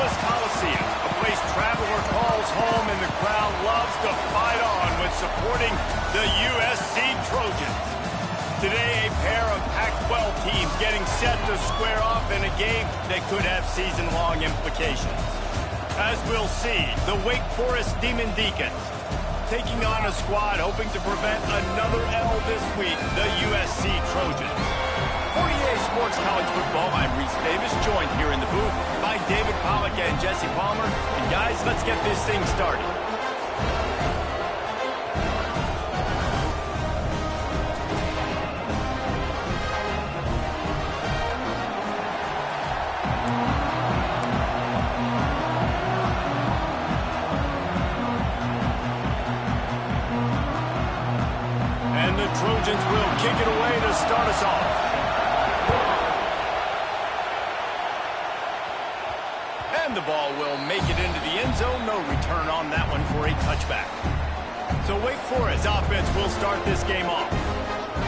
Louis Coliseum, a place traveler calls home and the crowd loves to fight on when supporting the USC Trojans. Today, a pair of Pac-12 teams getting set to square off in a game that could have season-long implications. As we'll see, the Wake Forest Demon Deacons taking on a squad hoping to prevent another L this week, the USC Trojans. For EA Sports College Football, I'm Reese Davis, joined here in the booth by David Pollack and Jesse Palmer. And guys, let's get this thing started. And the Trojans will kick it away to start us off. And the ball will make it into the end zone. No return on that one for a touchback. So Wake Forest offense will start this game off.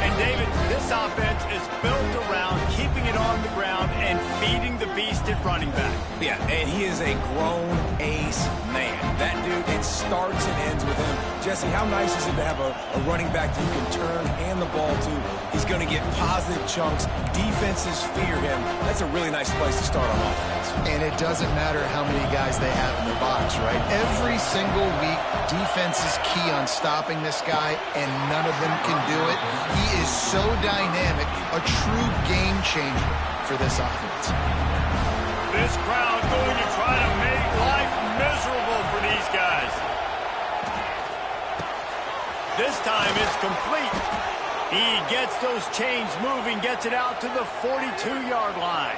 And David, this offense is built around keeping it on the ground and feeding the beast at running back. Yeah, and he is a grown ace man. That dude, it starts and ends with him. Jesse, how nice is it to have a running back that you can turn, hand the ball to? He's going to get positive chunks. Defenses fear him. That's a really nice place to start on offense. And it doesn't matter how many guys they have in the box, right? Every single week, defense is key on stopping this guy, and none of them can do it. He is so dynamic, a true game changer for this offense. This crowd going to try to make life miserable for these guys. This time it's complete. He gets those chains moving, gets it out to the 42-yard line.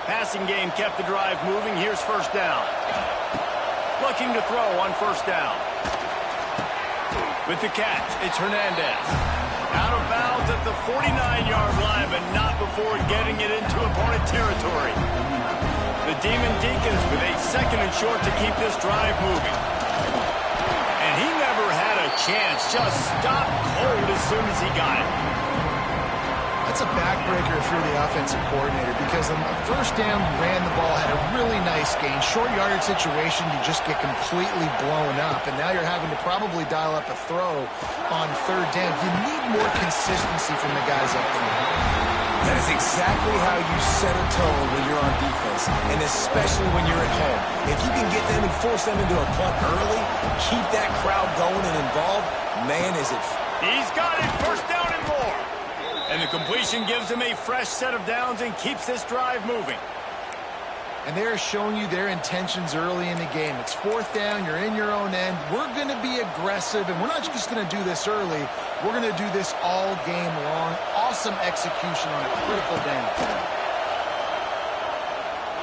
Passing game kept the drive moving. Here's first down. Looking to throw on first down. With the catch, it's Hernandez. Out of bounds at the 49-yard line, but not before getting it into opponent territory. The Demon Deacons with a second and short to keep this drive moving. And he never had a chance, just stopped cold as soon as he got it. That's a backbreaker if you're the offensive coordinator, because on the first down, you ran the ball, had a really nice gain. Short yardage situation, you just get completely blown up, and now you're having to probably dial up a throw on third down. You need more consistency from the guys up front. That is exactly how you set a tone when you're on defense, and especially when you're at home. If you can get them and force them into a punt early, keep that crowd going and involved, man, is it... He's got it, first down and more. And the completion gives him a fresh set of downs and keeps this drive moving. And they're showing you their intentions early in the game. It's fourth down, you're in your own end. We're going to be aggressive, and we're not just going to do this early. We're going to do this all game long. Awesome execution on a critical down.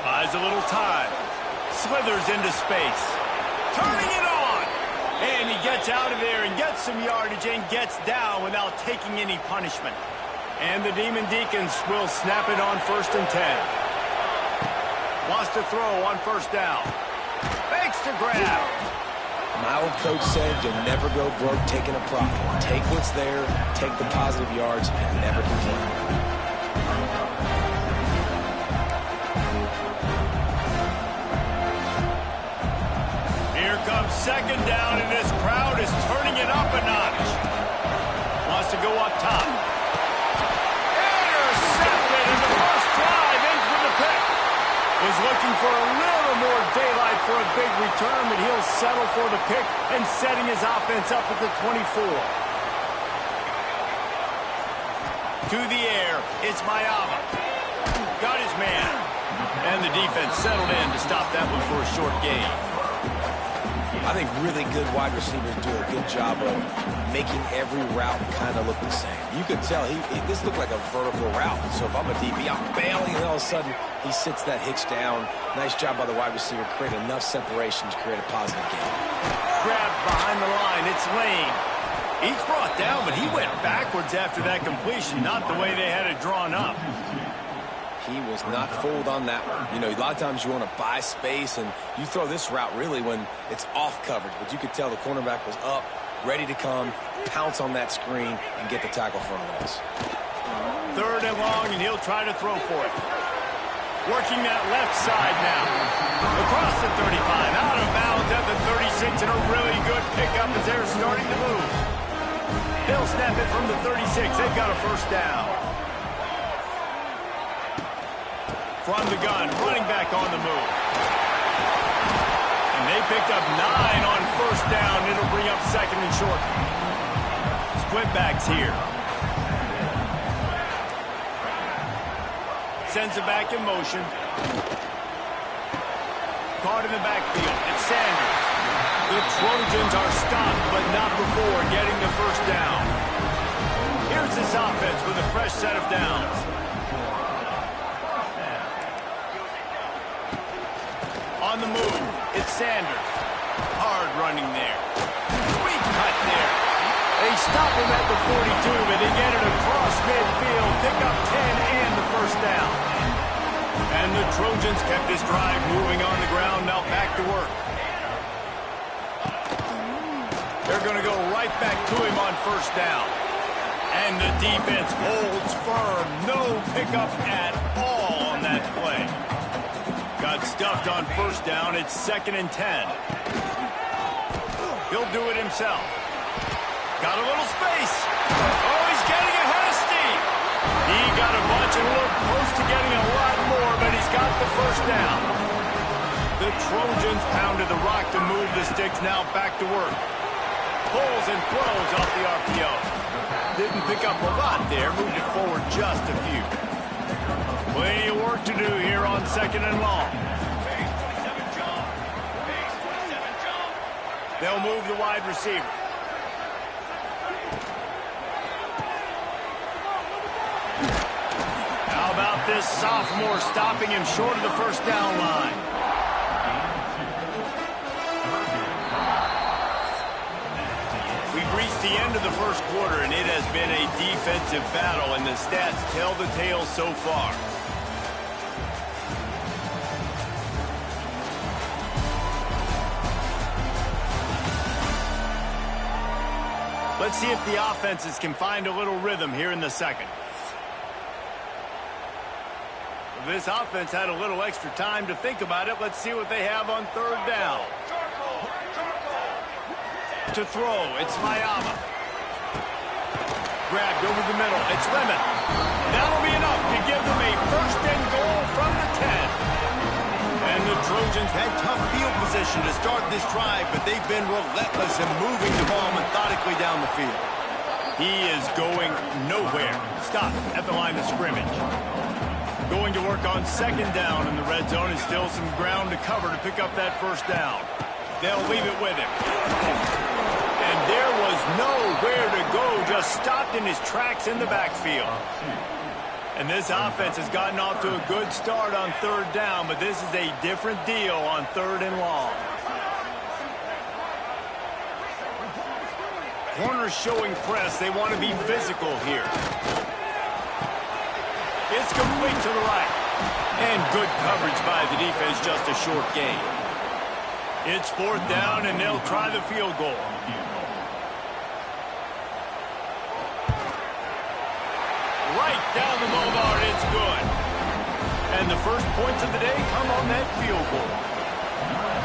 Buys a little time. Slithers into space. Turning it on. And he gets out of there and gets some yardage and gets down without taking any punishment. And the Demon Deacons will snap it on first and 10. Wants to throw on first down. Fakes to grab. My old coach said you'll never go broke taking a profit. Take what's there, take the positive yards, and never complain. Here comes second down, and this crowd is turning it up a notch. Wants to go up top. Intercepted, and the first drive ends with a pick. Was looking for a little more daylight for a big return, but he'll settle for the pick and setting his offense up at the 24. To the air, it's Mayama. Got his man. And the defense settled in to stop that one for a short gain. I think really good wide receivers do a good job of making every route kind of look the same. You could tell this looked like a vertical route. So if I'm a DB, I'm bailing, and all of a sudden he sits that hitch down. Nice job by the wide receiver, create enough separation to create a positive gain. Grabbed behind the line, it's Lane. He's brought down, but he went backwards after that completion, not the way they had it drawn up. He was not fooled on that one. You know, a lot of times you want to buy space, and you throw this route really when it's off coverage. But you could tell the cornerback was up, ready to come, pounce on that screen, and get the tackle for a loss. Third and long, and he'll try to throw for it. Working that left side now. Across the 35, out of bounds at the 36, and a really good pickup as they're starting to move. They'll snap it from the 36. They've got a first down. From the gun, running back on the move. And they picked up 9 on first down. It'll bring up second and short. Split backs here. Sends it back in motion. Caught in the backfield. It's Sanders. The Trojans are stopped, but not before getting the first down. Here's this offense with a fresh set of downs. On the move, it's Sanders. Hard running there. Sweet cut there. They stop him at the 42, but they get it across midfield. Pick up 10 and the first down. And the Trojans kept this drive moving on the ground. Now back to work. They're going to go right back to him on first down. And the defense holds firm. No pickup at all on that play. Got stuffed on first down. It's 2nd and 10. He'll do it himself. Got a little space. Oh, he's getting ahead of steam. He got a bunch and looked close to getting a lot more, but he's got the first down. The Trojans pounded the rock to move the sticks. Now back to work. Pulls and throws off the RPO. Didn't pick up a lot there. Moved it forward just a few. Plenty of work to do here on 2nd and long. They'll move the wide receiver. How about this sophomore stopping him short of the first down line? We've reached the end of the first quarter, and it has been a defensive battle, and the stats tell the tale so far. Let's see if the offenses can find a little rhythm here in the second. This offense had a little extra time to think about it. Let's see what they have on third down. To throw, it's Mayama. Grabbed over the middle, it's Lemon. That'll be enough to give them a first and goal from the 10. And the Trojans had tough field position to start this drive, but they've been relentless in moving the ball methodically down the field. He is going nowhere. Stop at the line of scrimmage. Going to work on 2nd down in the red zone, and still some ground to cover to pick up that first down. They'll leave it with him. And there was nowhere to go, just stopped in his tracks in the backfield. And this offense has gotten off to a good start on third down, but this is a different deal on 3rd and long. Corners showing press. They want to be physical here. It's complete to the right. And good coverage by the defense, just a short gain. It's 4th down, and they'll try the field goal. Right down the boulevard, it's good. And the first points of the day come on that field goal.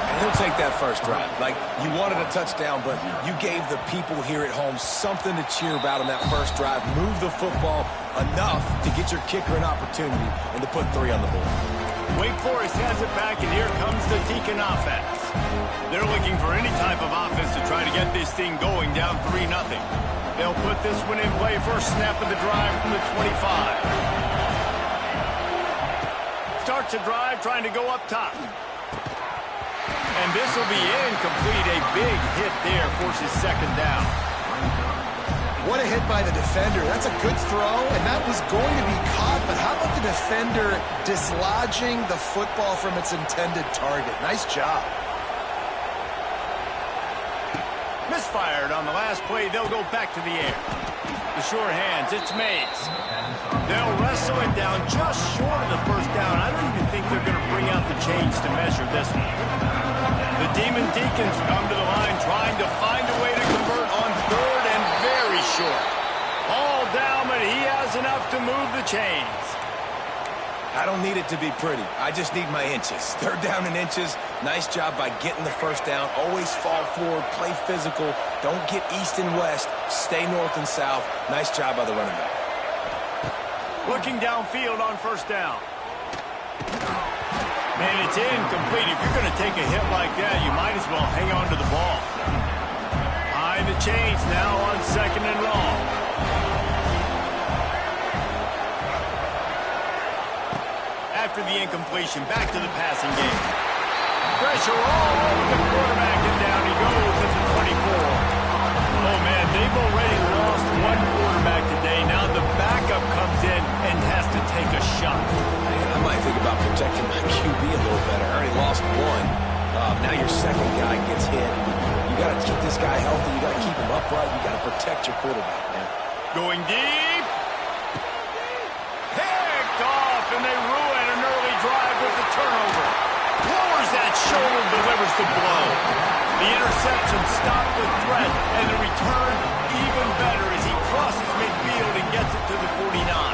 And he'll take that first drive. Like, you wanted a touchdown, but you gave the people here at home something to cheer about on that first drive. Move the football enough to get your kicker an opportunity and to put 3 on the board. Wake Forest has it back, and here comes the Deacon offense. They're looking for any type of offense to try to get this thing going, down 3-0. They'll put this one in play. First snap of the drive from the 25. Starts a drive trying to go up top. And this will be incomplete. A big hit there forces 2nd down. What a hit by the defender. That's a good throw, and that was going to be caught. But how about the defender dislodging the football from its intended target? Nice job. Misfired on the last play. They'll go back to the air. The sure hands. It's Mays. They'll wrestle it down just short of the first down. I don't even think they're going to bring out the chains to measure this one. The Demon Deacons come to the line trying to find a way to convert on 3rd and very short. All down, but he has enough to move the chains. I don't need it to be pretty. I just need my inches. Third down in inches. Nice job by getting the first down. Always fall forward, play physical. Don't get east and west. Stay north and south. Nice job by the running back. Looking downfield on first down. Man, it's incomplete. If you're going to take a hit like that, you might as well hang on to the ball. Behind the chains now on second and long. After the incompletion, back to the passing game. Pressure all over the quarterback, and down he goes at the 24. Oh, man, they've already lost one quarterback today. Now the backup comes in and has to take a shot. Man, I might think about protecting my QB a little better. I already lost one. Now your second guy gets hit. You got to keep this guy healthy. You got to keep him upright. You got to protect your quarterback, man. Going deep. Picked off, and they ruin an early drive with the turnover. Lowers that shoulder, delivers the blow. The interception stopped the threat, and the return even better as he crosses midfield and gets it to the 49.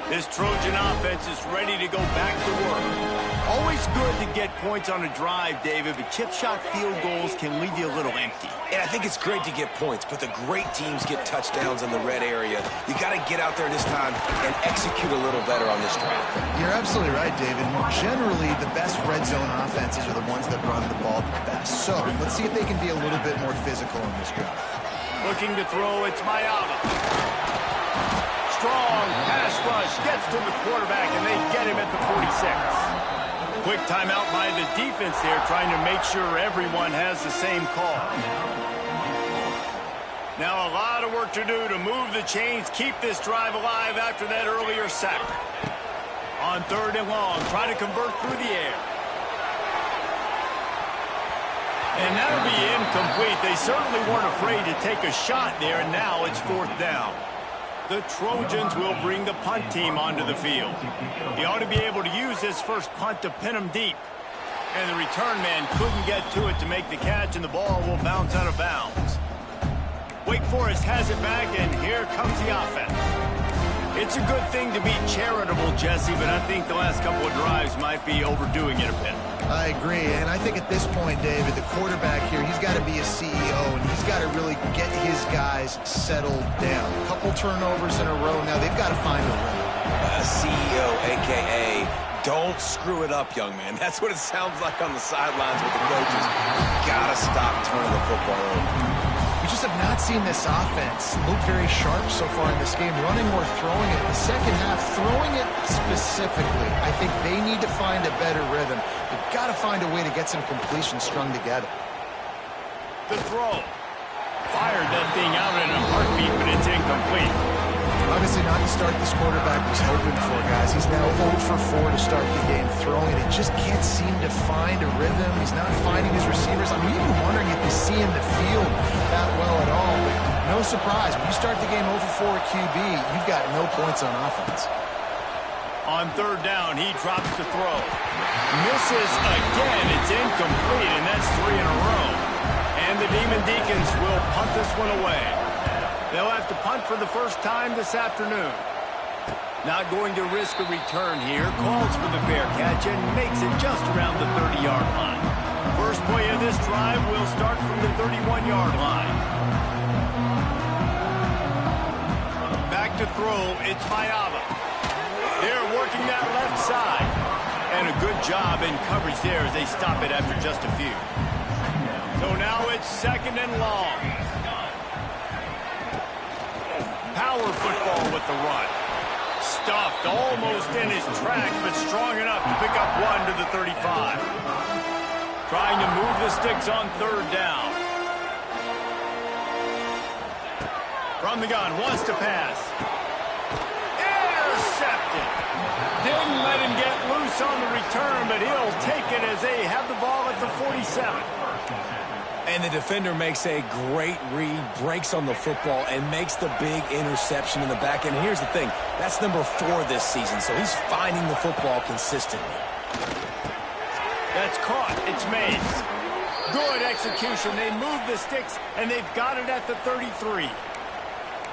This Trojan offense is ready to go back to work. Always good to get points on a drive, David, but chip shot field goals can leave you a little empty. And I think it's great to get points, but the great teams get touchdowns in the red area. You got to get out there this time and execute a little better on this drive. You're absolutely right, David. Generally, the best red zone offenses are the ones that run the ball the best. So let's see if they can be a little bit more physical in this drive. Looking to throw, it's Mayava. Strong pass rush gets to the quarterback, and they get him at the 46. Quick timeout by the defense there, trying to make sure everyone has the same call. Now a lot of work to do to move the chains, keep this drive alive after that earlier sack. On third and long, try to convert through the air. And that'll be incomplete. They certainly weren't afraid to take a shot there, and now it's fourth down. The Trojans will bring the punt team onto the field. He ought to be able to use this first punt to pin him deep. And the return man couldn't get to it to make the catch, and the ball will bounce out of bounds. Wake Forest has it back, and here comes the offense. It's a good thing to be charitable, Jesse, but I think the last couple of drives might be overdoing it a bit. I agree, and I think at this point, David, the quarterback here, he's got to be a CEO, and he's got to really get his guys settled down. A couple turnovers in a row now. They've got to find a rhythm. CEO, a.k.a. don't screw it up, young man. That's what it sounds like on the sidelines with the coaches. Got to stop turning the football over. We just have not seen this offense look very sharp so far in this game, running or throwing it. In the second half, throwing it specifically, I think they need to find a better rhythm. They've got to find a way to get some completions strung together. The throw. Fired that thing out in a heartbeat, but it's incomplete. Obviously not the start this quarterback was hoping for, guys. He's now 0 for 4 to start the game throwing it. He just can't seem to find a rhythm. He's not finding his receivers. I'm even wondering if he's seeing the field that well at all. But no surprise. When you start the game 0 for 4 at QB, you've got no points on offense. On third down, he drops the throw. Misses again. It's incomplete, and that's 3 in a row. And the Demon Deacons will punt this one away. They'll have to punt for the first time this afternoon. Not going to risk a return here. Calls for the fair catch and makes it just around the 30-yard line. First play of this drive will start from the 31-yard line. Back to throw, it's Mayava. They're working that left side. And a good job in coverage there as they stop it after just a few. So now it's second and long. Power football with the run. Stuffed almost in his tracks, but strong enough to pick up one to the 35. Trying to move the sticks on third down. From the gun, wants to pass. Intercepted. Didn't let him get loose on the return, but he'll take it as they have the ball at the 47. And the defender makes a great read, breaks on the football, and makes the big interception in the back end. And here's the thing, that's number 4 this season, so he's finding the football consistently. That's caught. It's Menace. Good execution. They move the sticks, and they've got it at the 33.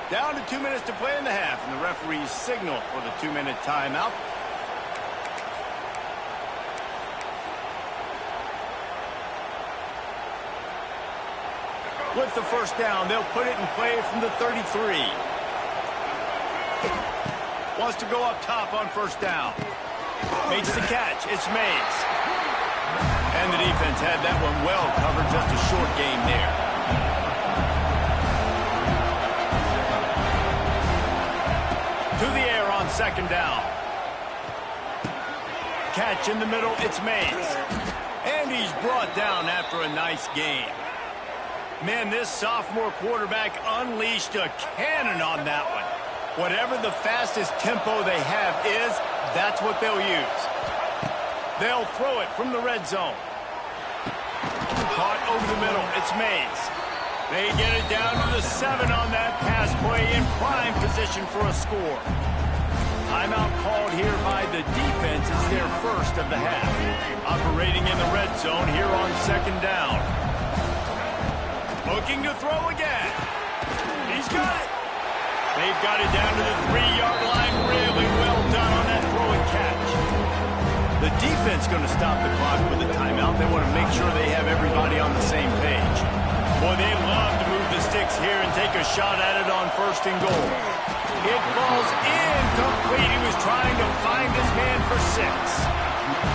Down to 2 minutes to play in the half, and the referees signal for the 2-minute timeout. With the first down, they'll put it in play from the 33. Wants to go up top on first down. Makes the catch. It's Menace. And the defense had that one well covered. Just a short gain there. To the air on second down. Catch in the middle. It's Menace. And he's brought down after a nice gain. Man, this sophomore quarterback unleashed a cannon on that one. Whatever the fastest tempo they have is, that's what they'll use. They'll throw it from the red zone. Caught over the middle. It's Menace. They get it down to the 7 on that pass play in prime position for a score. Timeout called here by the defense. It's their first of the half. Operating in the red zone here on second down. Looking to throw again. He's got it. They've got it down to the 3-yard line. Really well done on that throw and catch. The defense going to stop the clock with a timeout. They want to make sure they have everybody on the same page. Boy, they love to move the sticks here and take a shot at it on first and goal. It falls incomplete. He was trying to find his man for 6.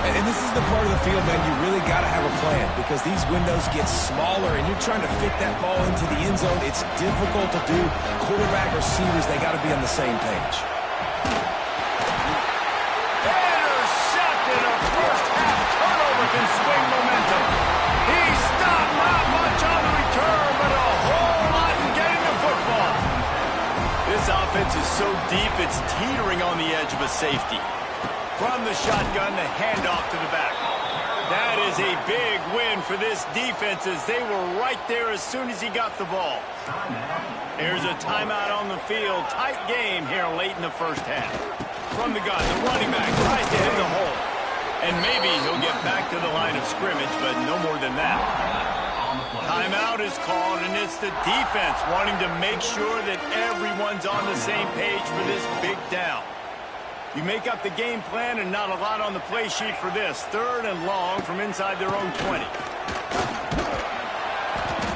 And this is the part of the field, man, you really got to have a plan because these windows get smaller and you're trying to fit that ball into the end zone. It's difficult to do. Quarterback, receivers, they got to be on the same page. Intercepted. A first half turnover can swing momentum. He stopped, not much on the return, but a whole lot in getting the football. This offense is so deep, it's teetering on the edge of a safety. From the shotgun, the handoff to the back. That is a big win for this defense as they were right there as soon as he got the ball. Here's a timeout on the field. Tight game here late in the first half. From the gun, the running back tries to hit the hole. And maybe he'll get back to the line of scrimmage, but no more than that. Timeout is called, and it's the defense wanting to make sure that everyone's on the same page for this big down. You make up the game plan and not a lot on the play sheet for this. 3rd and long from inside their own 20.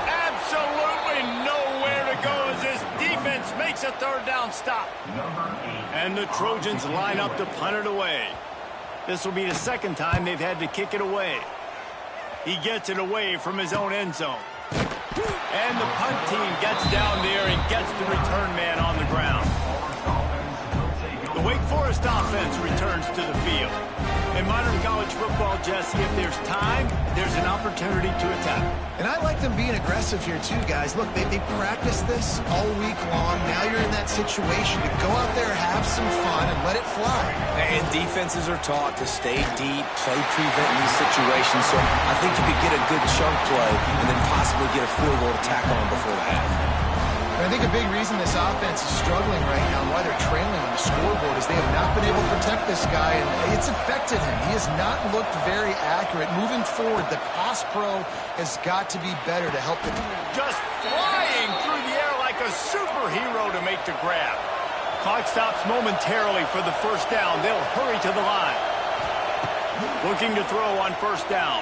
Absolutely nowhere to go as this defense makes a 3rd down stop. And the Trojans line up to punt it away. This will be the 2nd time they've had to kick it away. He gets it away from his own end zone. And the punt team gets down there and gets the return man on the ground. The Wake Forest offense returns to the field. In modern college football, Jesse, if there's time, there's an opportunity to attack. And I like them being aggressive here too, guys. Look, they practiced this all week long. Now you're in that situation to go out there, have some fun, and let it fly. And defenses are taught to stay deep, play prevent in these situations. So I think you could get a good chunk play and then possibly get a field goal to tack on before the half. I think a big reason this offense is struggling right now, why they're trailing on the scoreboard, is they have not been able to protect this guy, and it's affected him. He has not looked very accurate. Moving forward, the pass pro has got to be better to help them. Just flying through the air like a superhero to make the grab. Clock stops momentarily for the first down. They'll hurry to the line. Looking to throw on first down.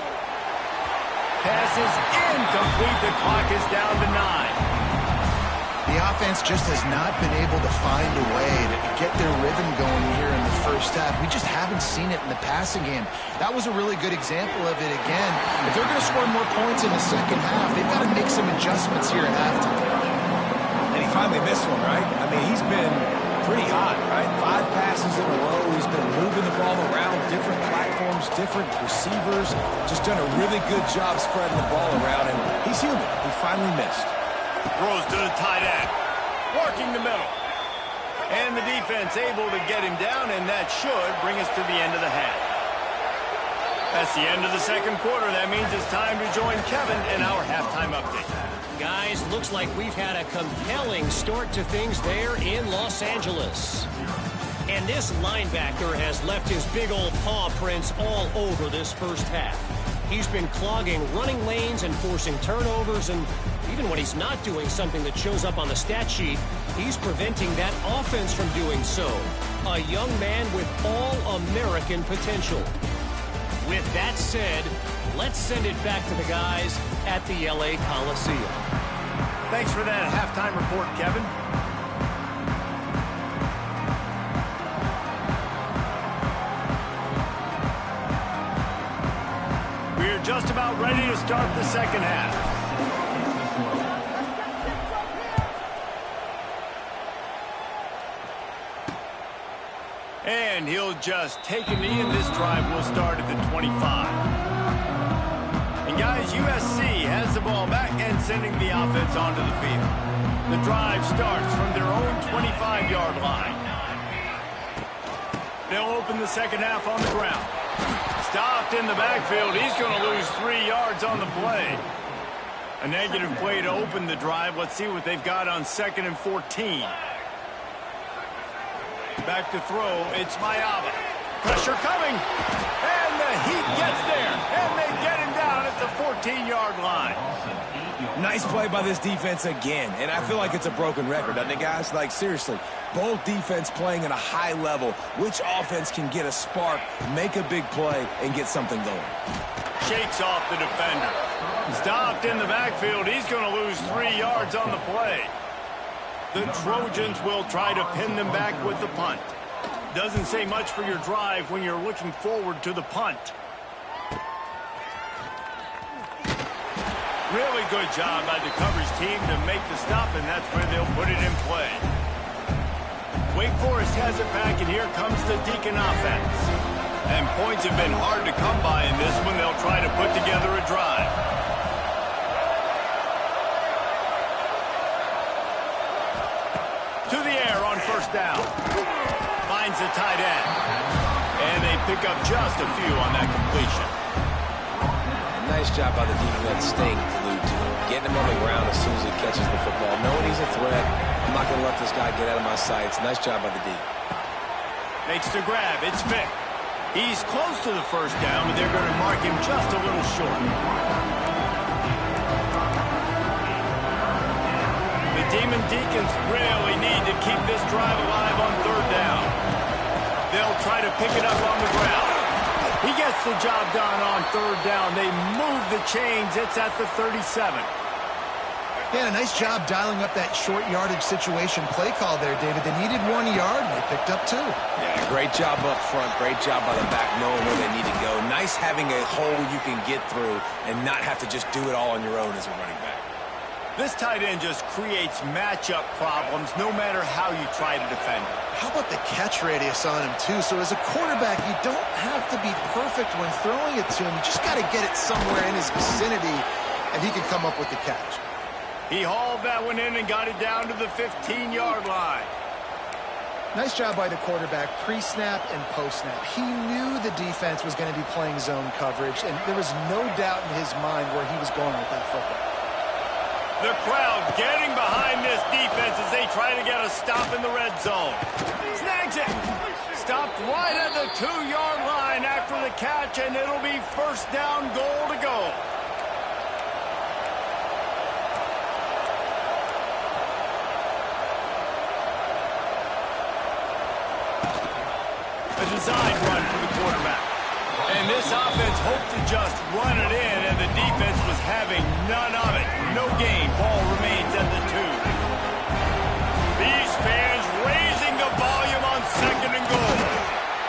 Pass is incomplete. The clock is down to 9. The offense just has not been able to find a way to get their rhythm going here in the first half. We just haven't seen it in the passing game. That was a really good example of it again. If they're going to score more points in the second half, they've got to make some adjustments here at halftime. And he finally missed one, right? I mean, he's been pretty hot, right? 5 passes in a row. He's been moving the ball around, different platforms, different receivers. Just done a really good job spreading the ball around, and he's human. He finally missed. Throws to the tight end. Working the middle. And the defense able to get him down, and that should bring us to the end of the half. That's the end of the second quarter. That means it's time to join Kevin in our halftime update. Guys, looks like we've had a compelling start to things there in Los Angeles. And this linebacker has left his big old paw prints all over this first half. He's been clogging running lanes and forcing turnovers, and even when he's not doing something that shows up on the stat sheet, he's preventing that offense from doing so. A young man with all-American potential. With that said, let's send it back to the guys at the LA Coliseum. Thanks for that halftime report, Kevin. We're just about ready to start the second half. And he'll just take a knee, and this drive will start at the 25. And guys, USC has the ball back and sending the offense onto the field. The drive starts from their own 25-yard line. They'll open the second half on the ground. Stopped in the backfield. He's going to lose 3 yards on the play. A negative play to open the drive. Let's see what they've got on 2nd and 14. Back to throw. It's Mayaba. Pressure coming. And the Heat gets there. And they get him down at the 14-yard line. Nice play by this defense again. And I feel like it's a broken record, doesn't it, guys? Like, seriously, both defense playing at a high level. Which offense can get a spark, make a big play, and get something going? Shakes off the defender. Stopped in the backfield. He's going to lose 3 yards on the play. The Trojans will try to pin them back with the punt. Doesn't say much for your drive when you're looking forward to the punt. Really good job by the coverage team to make the stop, and that's where they'll put it in play. Wake Forest has it back, and here comes the Deacon offense. And points have been hard to come by in this one. They'll try to put together a drive. To the air on first down. Finds the tight end. And they pick up just a few on that completion. Nice job by the defense staying glued to him. Getting him on the ground as soon as he catches the football. Knowing he's a threat. I'm not going to let this guy get out of my sights. Nice job by the D. Makes the grab. It's Vick. He's close to the first down, but they're going to mark him just a little short. The Demon Deacons really need to keep this drive alive on third down. They'll try to pick it up on the ground. He gets the job done on third down. They move the chains. It's at the 37. Yeah, a nice job dialing up that short yardage situation play call there, David. They needed 1 yard, and they picked up 2. Yeah, great job up front. Great job by the back, knowing where they need to go. Nice having a hole you can get through and not have to just do it all on your own as a running back. This tight end just creates matchup problems no matter how you try to defend him. How about the catch radius on him, too? So as a quarterback, you don't have to be perfect when throwing it to him. You just got to get it somewhere in his vicinity, and he can come up with the catch. He hauled that one in and got it down to the 15-yard line. Nice job by the quarterback, pre-snap and post-snap. He knew the defense was going to be playing zone coverage, and there was no doubt in his mind where he was going with that football. The crowd getting behind this defense as they try to get a stop in the red zone. Snags it. Stopped right at the 2-yard line after the catch, and it'll be first down, goal to go. A design run for the quarterback. And this offense hoped to just run it in, and the defense was having none of it. No gain. Ball remains at the 2. These fans raising the volume on 2nd and goal.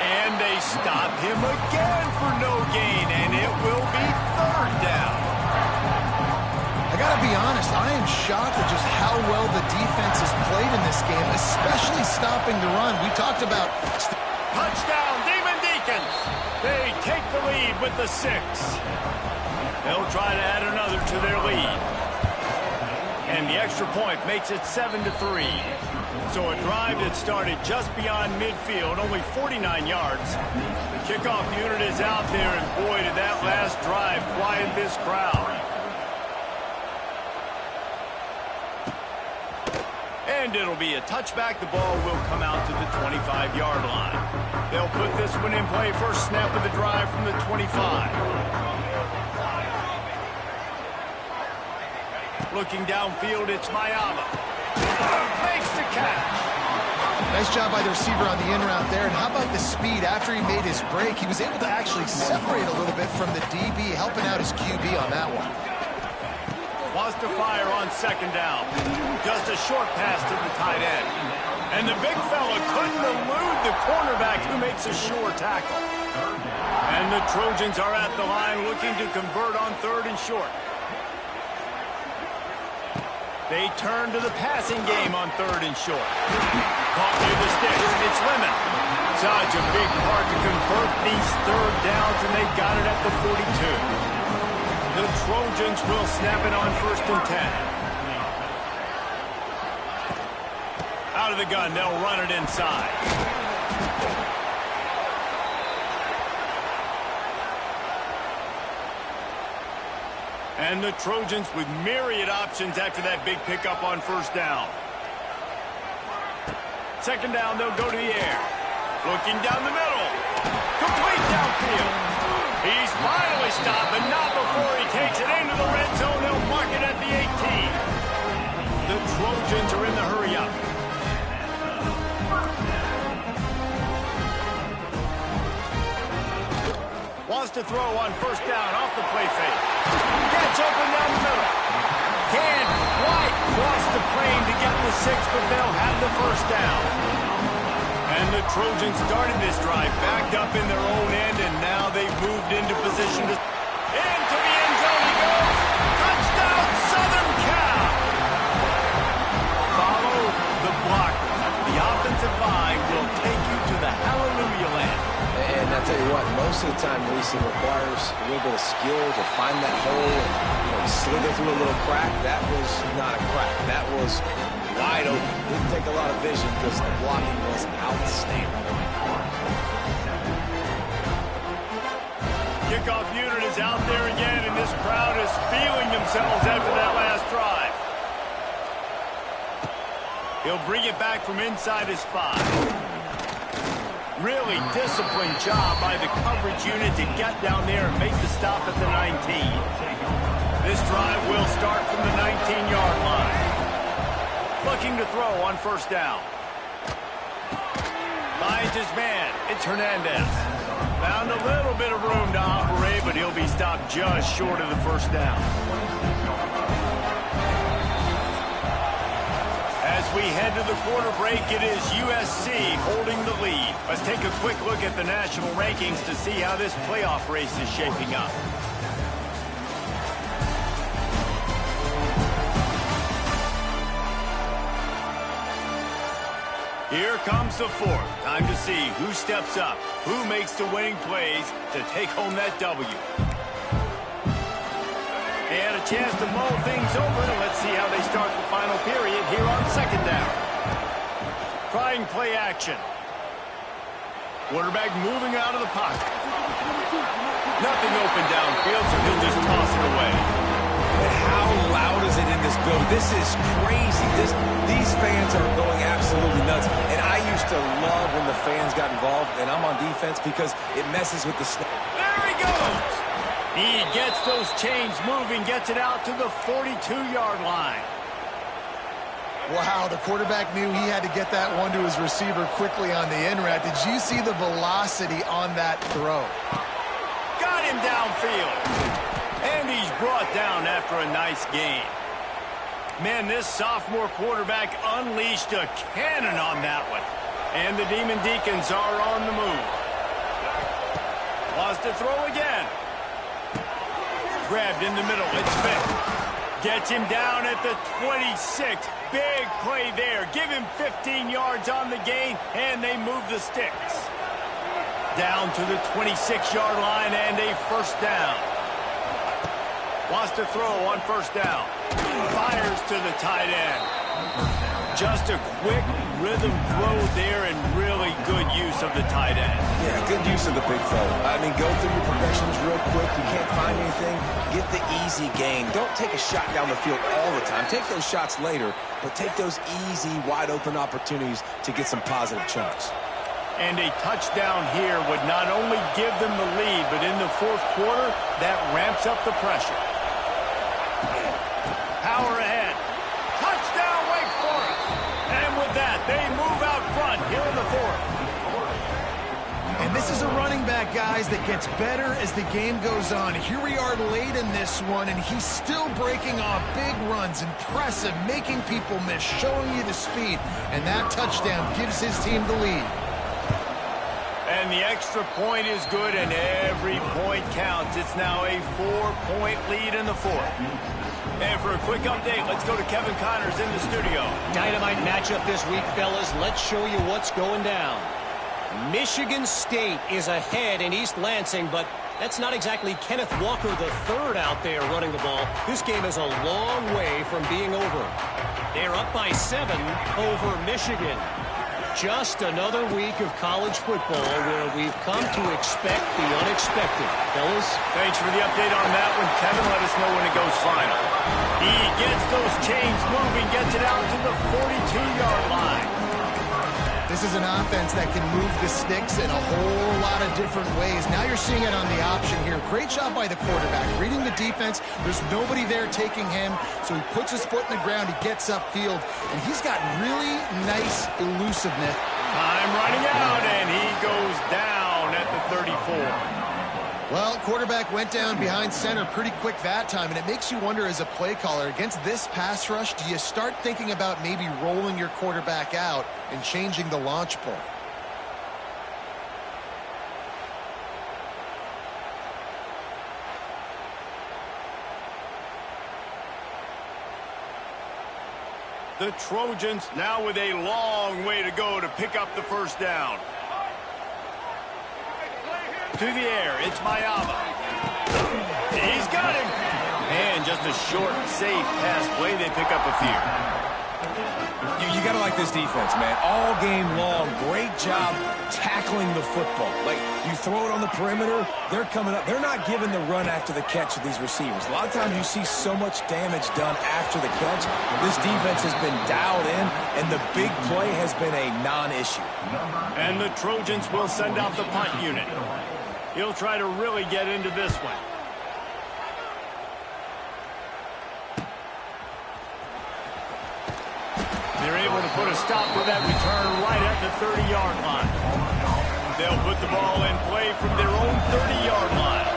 And they stop him again for no gain, and it will be third down. I got to be honest, I am shocked at just how well the defense has played in this game, especially stopping the run. We talked about... Touchdown, Demon Deacons. They take the lead with the 6. They'll try to add another to their lead. And The extra point makes it 7-3. So a drive that started just beyond midfield, only 49 yards. The kickoff unit is out there, and boy, did that last drive quiet this crowd. And it'll be a touchback. The ball will come out to the 25-yard line. They'll put this one in play. First snap of the drive from the 25. Looking downfield, it's Mayama. Makes the catch. Nice job by the receiver on the in route there. And how about the speed? After he made his break, he was able to actually separate a little bit from the DB, helping out his QB on that one. Wants to fire on second down. Just a short pass to the tight end. And the big fella couldn't elude the cornerback who makes a sure tackle. And the Trojans are at the line looking to convert on third and short. They turn to the passing game on third and short. Caught near the sticks. It's Lemon. Such a big part to convert these third downs, and they got it at the 42. The Trojans will snap it on first and 10. Out of the gun, they'll run it inside. And the Trojans with myriad options after that big pickup on first down. Second down, they'll go to the air. Looking down the middle. Complete downfield. He's finally stopped, but not before he takes it into the red zone. They'll mark it at the 18. The Trojans are in the hurry-up. Wants to throw on first down off the play fake. Gets open down the middle. Can't quite cross the plane to get the 6, but they'll have the first down. And the Trojans started this drive backed up in their own end, and now they've moved into position to... Into the end zone he goes! Touchdown, Southern Cal! Follow the blocker. The offensive line will take you to the hallelujah land. And I tell you what, most of the time, Reese, it requires a little bit of skill to find that hole and slither through a little crack. That was not a crack. That was wide open. Didn't take a lot of vision because the blocking was outstanding. Kickoff unit is out there again, and this crowd is feeling themselves after that last drive. He'll bring it back from inside his 5. Really disciplined job by the coverage unit to get down there and make the stop at the 19. This drive will start from the 19-yard line. Looking to throw on first down. Finds his man. It's Hernandez. Found a little bit of room to operate, but he'll be stopped just short of the first down. As we head to the quarter break, it is USC holding the lead. Let's take a quick look at the national rankings to see how this playoff race is shaping up. Here comes the fourth. Time to see who steps up, who makes the winning plays to take home that W. They had a chance to mull things over. Let's see how they start the final period here on second down. Trying play action. Quarterback moving out of the pocket. Nothing open downfield, so he'll just toss it away. But how loud is it in this building? This is crazy. These fans are going absolutely nuts. And I used to love when the fans got involved, and I'm on defense because it messes with the snap. There he goes. He gets those chains moving, gets it out to the 42-yard line. Wow, the quarterback knew he had to get that one to his receiver quickly on the in route. Did you see the velocity on that throw? Got him downfield. And he's brought down after a nice gain. Man, this sophomore quarterback unleashed a cannon on that one. And the Demon Deacons are on the move. Wants to throw again. Grabbed in the middle. It's Vick. Gets him down at the 26. Big play there. Give him 15 yards on the gain, and they move the sticks. Down to the 26-yard line and a first down. Wants to throw on first down. Fires to the tight end. Just a quick rhythm throw there and really good use of the tight end. Yeah, good use of the big throw. I mean, go through your progressions real quick. You can't find anything. Get the easy gain. Don't take a shot down the field all the time. Take those shots later, but take those easy, wide-open opportunities to get some positive chunks. And a touchdown here would not only give them the lead, but in the fourth quarter, that ramps up the pressure. Power ahead. Touchdown, Wake Forest. And with that, they move out front here in the fourth. And this is a running back, guys, that gets better as the game goes on. Here we are late in this one, and he's still breaking off big runs. Impressive, making people miss, showing you the speed. And that touchdown gives his team the lead. And the extra point is good, and every point counts. It's now a 4-point lead in the fourth. And for a quick update, let's go to Kevin Connors in the studio. Dynamite matchup this week, fellas. Let's show you what's going down. Michigan State is ahead in East Lansing, but that's not exactly Kenneth Walker III out there running the ball. This game is a long way from being over. They're up by 7 over Michigan. Just another week of college football where we've come to expect the unexpected. Fellas? Thanks for the update on that one, Kevin. Let us know when it goes final. He gets those chains moving, gets it out to the 42-yard line. This is an offense that can move the sticks in a whole lot of different ways. Now you're seeing it on the option here. Great job by the quarterback. Reading the defense, there's nobody there taking him, so he puts his foot in the ground, he gets upfield, and he's got really nice elusiveness. Time running out, and he goes down at the 34. Well, quarterback went down behind center pretty quick that time, and it makes you wonder as a play caller, against this pass rush, do you start thinking about maybe rolling your quarterback out and changing the launch point? The Trojans now with a long way to go to pick up the first down. To the air, it's Mayama. He's got him. And just a short, safe pass play. They pick up a few. You got to like this defense, man. All game long, great job tackling the football. Like, you throw it on the perimeter, they're coming up. They're not giving the run after the catch to these receivers. A lot of times you see so much damage done after the catch. This defense has been dialed in, and the big play has been a non-issue. And the Trojans will send out the punt unit. He'll try to really get into this one. They're able to put a stop to that return right at the 30-yard line. They'll put the ball in play from their own 30-yard line.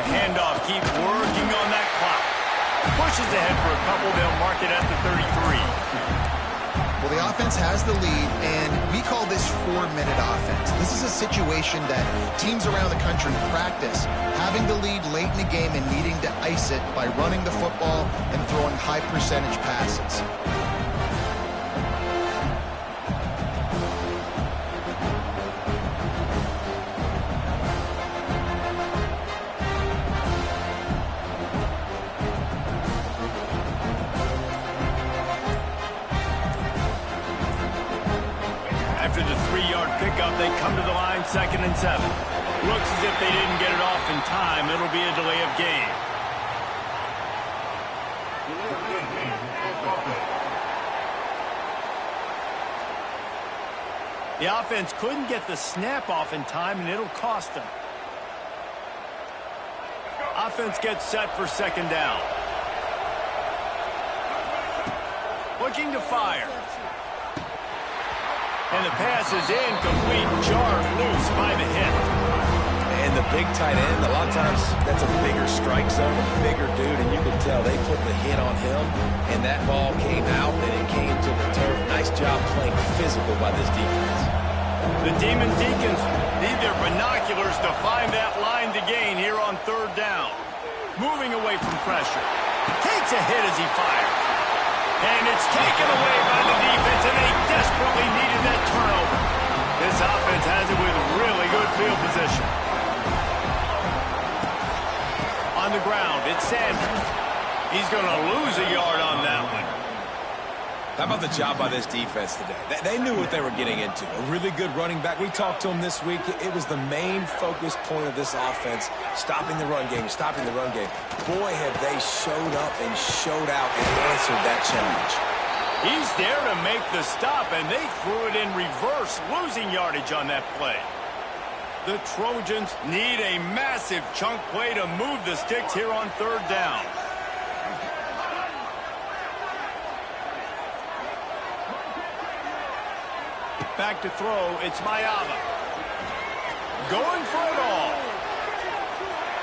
The handoff keeps working on that clock. Pushes ahead for a couple. They'll mark it at the 33. Well, the offense has the lead, and we call this 4-minute offense. This is a situation that teams around the country practice, having the lead late in the game and needing to ice it by running the football and throwing high-percentage passes. After the 3-yard pickup, they come to the line 2nd and 7. Looks as if they didn't get it off in time. It'll be a delay of game. The offense couldn't get the snap off in time, and it'll cost them. Offense gets set for 2nd down. Looking to fire. And the pass is incomplete, jarred loose by the hit. And the big tight end, a lot of times that's a bigger strike zone, a bigger dude, and you can tell they put the hit on him, and that ball came out, and it came to the turf. Nice job playing physical by this defense. The Demon Deacons need their binoculars to find that line to gain here on 3rd down. Moving away from pressure. Takes a hit as he fires. And it's taken away by the defense, and they desperately needed that turnover. This offense has it with really good field position. On On the ground, it's Sanders. He's going to lose a yard on that one. How about the job by this defense today? They knew what they were getting into. A really good running back. We talked to him this week. It was the main focus point of this offense, stopping the run game, stopping the run game. Boy, have they showed up and showed out and answered that challenge. He's there to make the stop, and they threw it in reverse, losing yardage on that play. The Trojans need a massive chunk play to move the sticks here on third down. Back to throw, it's Mayava. Going for it all.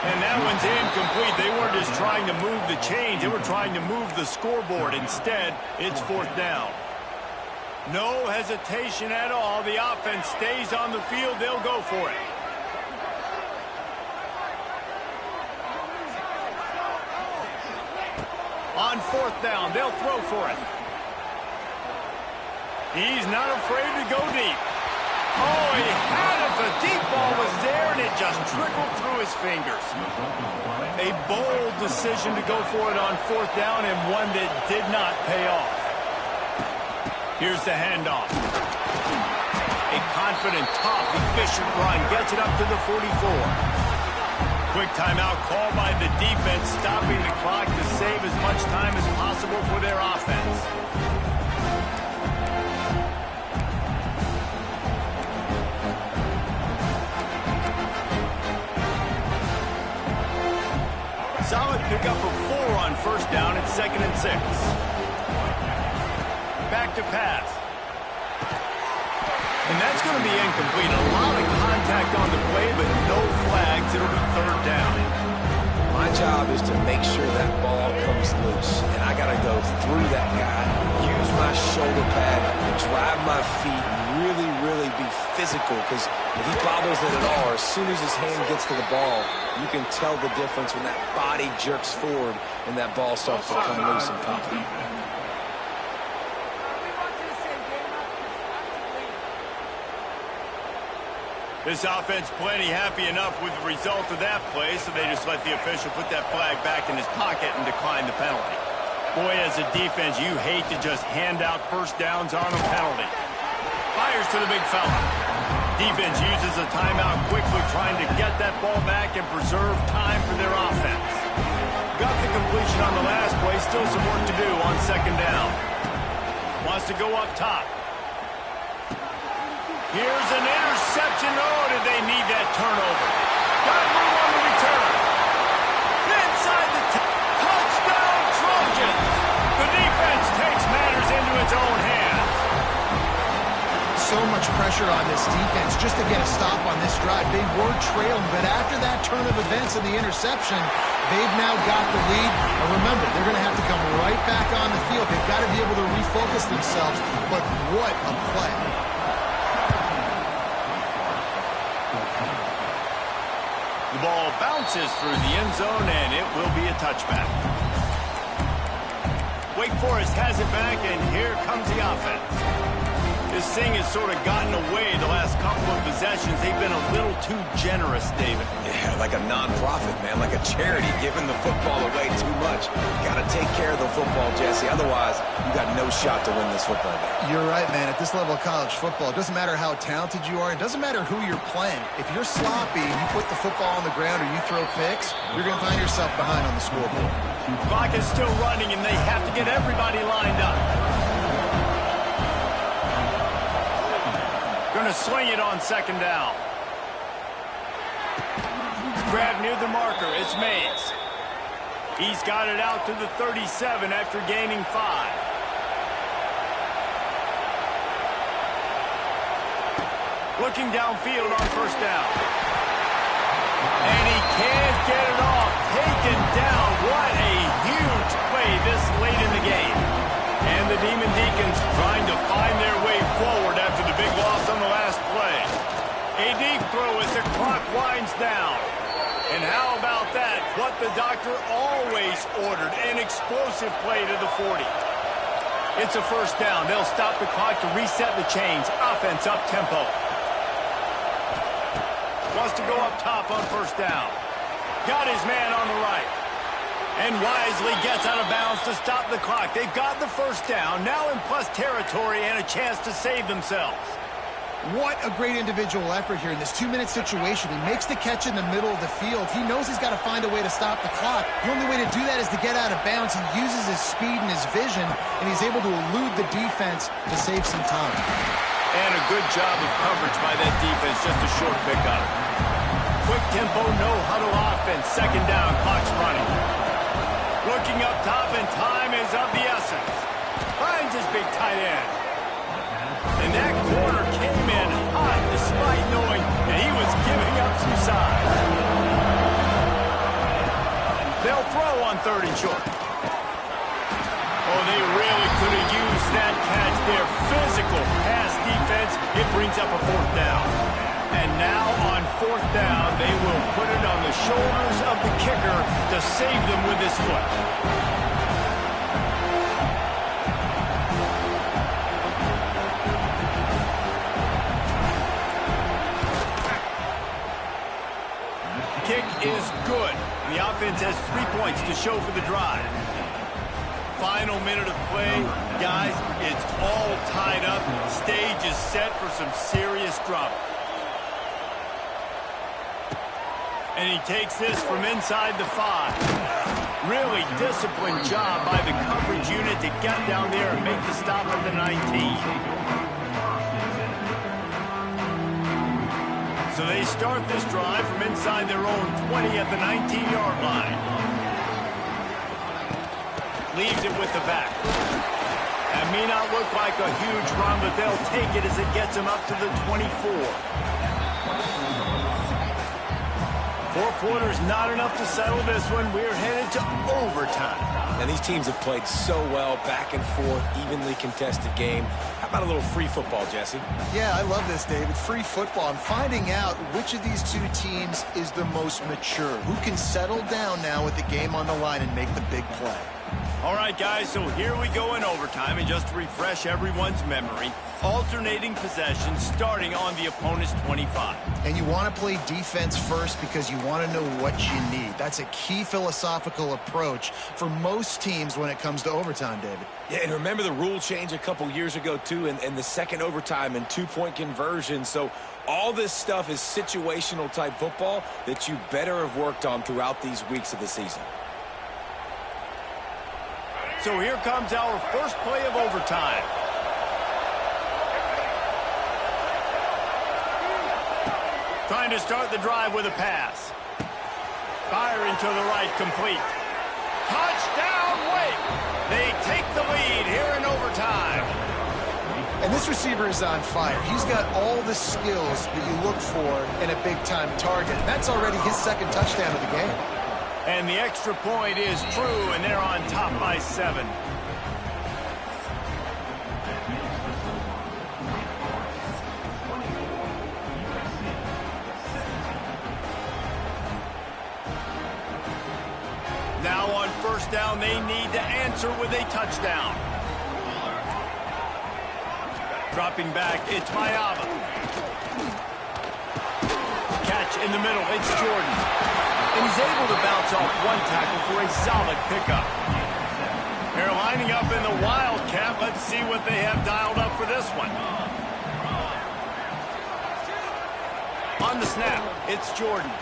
And that one's incomplete. They weren't just trying to move the chains. They were trying to move the scoreboard. Instead, it's fourth down. No hesitation at all. The offense stays on the field. They'll go for it. On fourth down, they'll throw for it. He's not afraid to go deep. Oh, he had it. The deep ball was there, and it just trickled through his fingers. A bold decision to go for it on fourth down, and one that did not pay off. Here's the handoff. A confident, tough, efficient run gets it up to the 44. Quick timeout called by the defense, stopping the clock to save as much time as possible for their offense. Solid pickup of 4 on first down. It's 2nd and 6. Back to pass. And that's going to be incomplete. A lot of contact on the play, but no flags. It'll be third down. My job is to make sure that ball comes loose. And I got to go through that guy, use my shoulder pad, drive my feet, really, really be physical. Because if he bobbles it at all, or as soon as his hand gets to the ball, you can tell the difference when that body jerks forward and that ball starts to come loose and pop. This offense plenty happy enough with the result of that play, so they just let the official put that flag back in his pocket and decline the penalty. Boy, as a defense, you hate to just hand out first downs on a penalty. Fires to the big fella. Defense uses a timeout quickly, trying to get that ball back and preserve time for their offense. Got the completion on the last play, still some work to do on second down. Wants to go up top. Here's an interception. Oh, did they need that turnover? Got room on the return. Inside the touchdown, Trojans. The defense takes matters into its own hands. So much pressure on this defense just to get a stop on this drive. They were trailing, but after that turn of events and the interception, they've now got the lead. And remember, they're going to have to come right back on the field. They've got to be able to refocus themselves. But what a play. The ball bounces through the end zone, and it will be a touchback. Wake Forest has it back, and here comes the offense. This thing has sort of gotten away the last couple of possessions. They've been a little too generous, David. Yeah, like a non-profit, man, like a charity, giving the football away too much. Got to take care of the football, Jesse. Otherwise, you got no shot to win this football game. You're right, man. At this level of college football, it doesn't matter how talented you are. It doesn't matter who you're playing. If you're sloppy and you put the football on the ground or you throw picks, you're going to find yourself behind on the scoreboard. Clock is still running, and they have to get everybody lined up. Going to swing it on second down. Grab near the marker. It's Menace. He's got it out to the 37 after gaining 5. Looking downfield on first down. And he can't get it off. Taken down. What a huge play this late in the game. And the Demon Deacons trying to find their way forward after the big loss on the last play. A deep throw as the clock winds down. And how about that? What the doctor always ordered, an explosive play to the 40. It's a first down. They'll stop the clock to reset the chains. Offense up tempo. Wants to go up top on first down. Got his man on the right. And wisely gets out of bounds to stop the clock. They've got the first down, now in plus territory and a chance to save themselves. What a great individual effort here in this 2-minute situation. He makes the catch in the middle of the field. He knows he's got to find a way to stop the clock. The only way to do that is to get out of bounds. He uses his speed and his vision, and he's able to elude the defense to save some time. And a good job of coverage by that defense, just a short pickup. Quick tempo, no huddle offense. Second down, clock's running. Looking up top, and time is of the essence. Finds his big tight end. And that corner came in hot despite knowing that he was giving up some size. They'll throw on 3rd and short. Oh, they really could have used that catch there. Physical pass defense. It brings up a 4th down. And now on 4th down, they will put it on the shoulders of the kicker to save them with his foot. Kick is good. The offense has 3 points to show for the drive. Final minute of play. Guys, it's all tied up. Stage is set for some serious drama. And he takes this from inside the 5. Really disciplined job by the coverage unit to get down there and make the stop at the 19. So they start this drive from inside their own 20 at the 19-yard line. Leaves it with the back. That may not look like a huge run, but they'll take it as it gets them up to the 24. 4 quarters, not enough to settle this one. We're headed to overtime. And these teams have played so well, back and forth, evenly contested game. How about a little free football, Jesse? Yeah, I love this, David. Free football. I'm finding out which of these two teams is the most mature. Who can settle down now with the game on the line and make the big play? All right, guys, so here we go in overtime, and just to refresh everyone's memory, alternating possessions starting on the opponent's 25. And you want to play defense first because you want to know what you need. That's a key philosophical approach for most teams when it comes to overtime, David. Yeah, and remember the rule change a couple years ago, too, and the second overtime and 2-point conversion. So all this stuff is situational type football that you better have worked on throughout these weeks of the season. So here comes our first play of overtime. Trying to start the drive with a pass. Firing to the right, complete. Touchdown, Wake! They take the lead here in overtime. And this receiver is on fire. He's got all the skills that you look for in a big-time target. And that's already his 2nd touchdown of the game. And the extra point is true, and they're on top by 7. Now on 1st down, they need to answer with a touchdown. Dropping back, it's Mayava. Catch in the middle, it's Jordan. And he's able to bounce off one tackle for a solid pickup. They're lining up in the Wildcat. Let's see what they have dialed up for this one. On the snap, it's Jordan.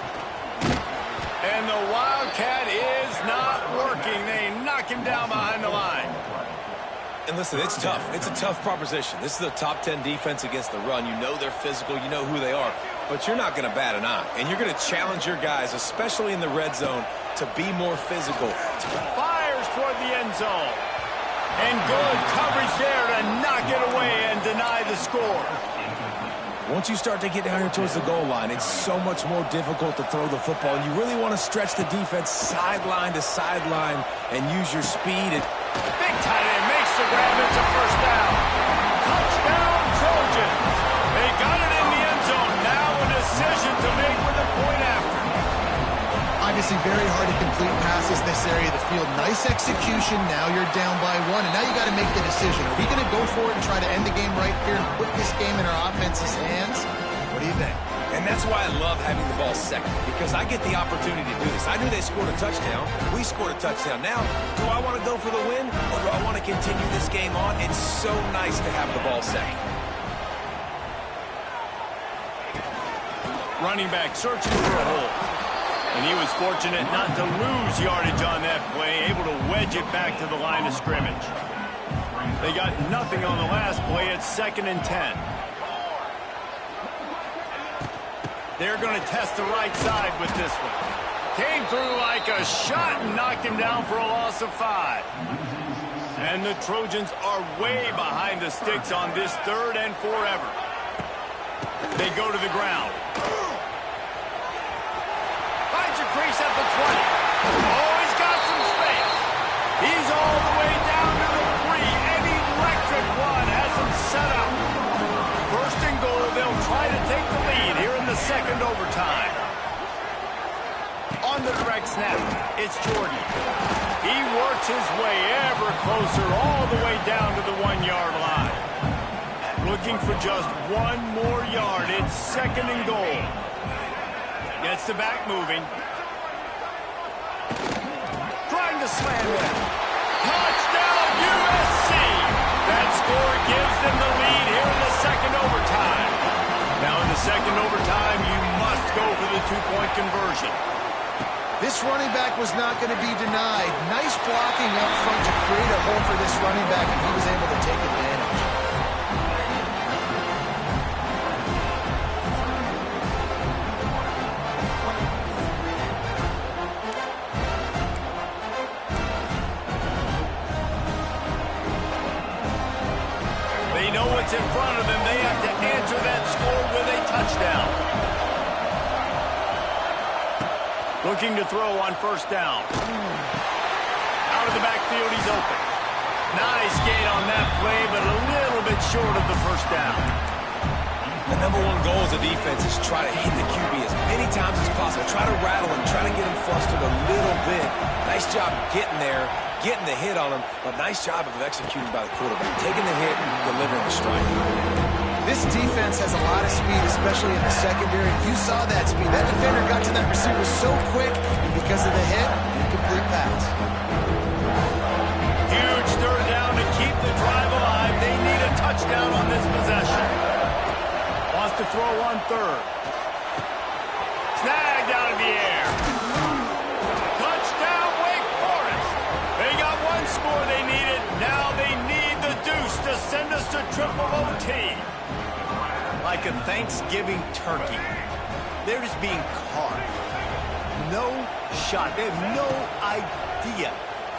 And the Wildcat is not working. They knock him down behind the line. And listen, it's tough. It's a tough proposition. This is a top 10 defense against the run. You know they're physical. You know who they are. But you're not going to bat an eye. And you're going to challenge your guys, especially in the red zone, to be more physical. Fires toward the end zone. And good coverage there to knock it away and deny the score. Once you start to get down here towards the goal line, it's so much more difficult to throw the football. And you really want to stretch the defense sideline to sideline and use your speed. Big tight end makes the grab. It's a 1st down. Touchdown, Trojans. They got it in the end zone. Now a decision to make with a point after. Obviously very hard to complete passes this area of the field. Nice execution. Now you're down by 1, and now you got to make the decision. Are we going to go for it and try to end the game right here and put this game in our offense's hands? What do you think? And that's why I love having the ball second, because I get the opportunity to do this. I knew they scored a touchdown. We scored a touchdown. Now, do I want to go for the win, or do I want to continue this game on? It's so nice to have the ball second. Running back searching for a hole. And he was fortunate not to lose yardage on that play, able to wedge it back to the line of scrimmage. They got nothing on the last play. It's 2nd and 10. They're going to test the right side with this one. Came through like a shot and knocked him down for a loss of 5. And the Trojans are way behind the sticks on this 3rd and forever. They go to the ground. Finds a crease at the 20. Oh, he's got some space. He's all the way down to the 3. An electric one has him set up. 1st and goal. They'll try to take the lead here in the 2nd overtime. On the direct snap, it's Jordan. He works his way ever closer all the way down to the 1-yard line. Looking for just 1 more yard. It's 2nd and goal. Gets the back moving. Trying to slam it. Touchdown, USC! That score gives them the lead here in the 2nd overtime. Now in the 2nd overtime, you must go for the 2-point conversion. This running back was not going to be denied. Nice blocking up front to create a hole for this running back, and he was able to take advantage. They know what's in front of them. They have to answer that score with a touchdown. Looking to throw on 1st down. Out of the backfield, he's open. Nice gain on that play, but a little bit short of the 1st down. The number 1 goal as a defense is try to hit the QB as many times as possible. Try to rattle him, try to get him flustered a little bit. Nice job getting there, getting the hit on him, but nice job of executing by the quarterback. Taking the hit and delivering the strike. This defense has a lot of speed, especially in the secondary. You saw that speed. That defender got to that receiver so quick, and because of the hit, incomplete pass. Huge 3rd down to keep the drive alive. They need a touchdown on this possession. Wants to throw on 3rd. Snagged out of the air. Touchdown, Wake Forest. They got 1 score they needed. Now they need the deuce to send us to triple OT. Like a Thanksgiving turkey, they're just being carved. No shot. They have no idea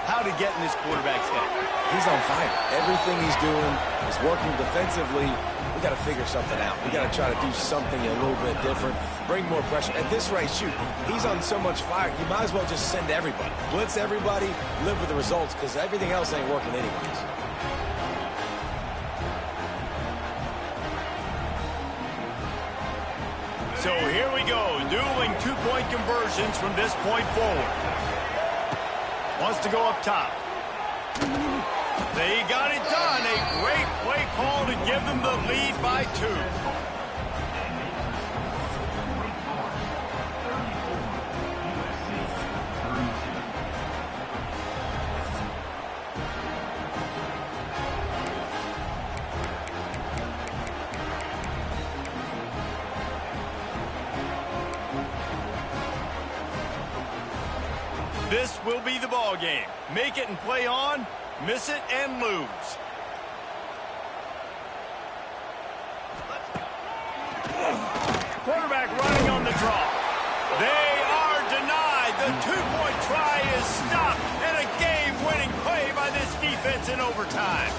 how to get in this quarterback's head. He's on fire. Everything he's doing is working defensively. We got to figure something out. We got to try to do something a little bit different, bring more pressure. At this rate, shoot, he's on so much fire, you might as well just send everybody. Blitz everybody, live with the results, because everything else ain't working anyways. So here we go, dueling 2-point conversions from this point forward. Wants to go up top. They got it done. A great play call to give them the lead by 2. This will be the ball game. Make it and play on, miss it and lose. Quarterback running on the draw. They are denied. The 2-point try is stopped, and a game-winning play by this defense in overtime.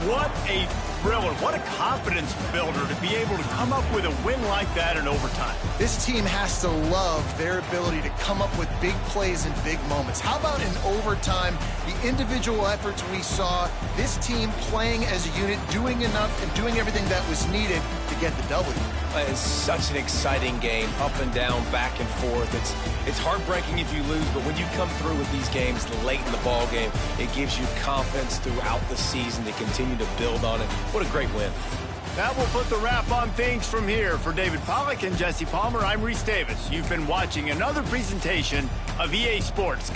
What a thriller. What a confidence builder to be able to come up with a win like that in overtime. This team has to love their ability to come up with big plays in big moments. How about in overtime, the individual efforts we saw, this team playing as a unit, doing enough and doing everything that was needed to get the W. It's such an exciting game, up and down, back and forth. It's heartbreaking if you lose, but when you come through with these games late in the ball game, it gives you confidence throughout the season to continue to build on it. What a great win. That will put the wrap on things from here. For David Pollack and Jesse Palmer, I'm Reese Davis. You've been watching another presentation of EA Sports.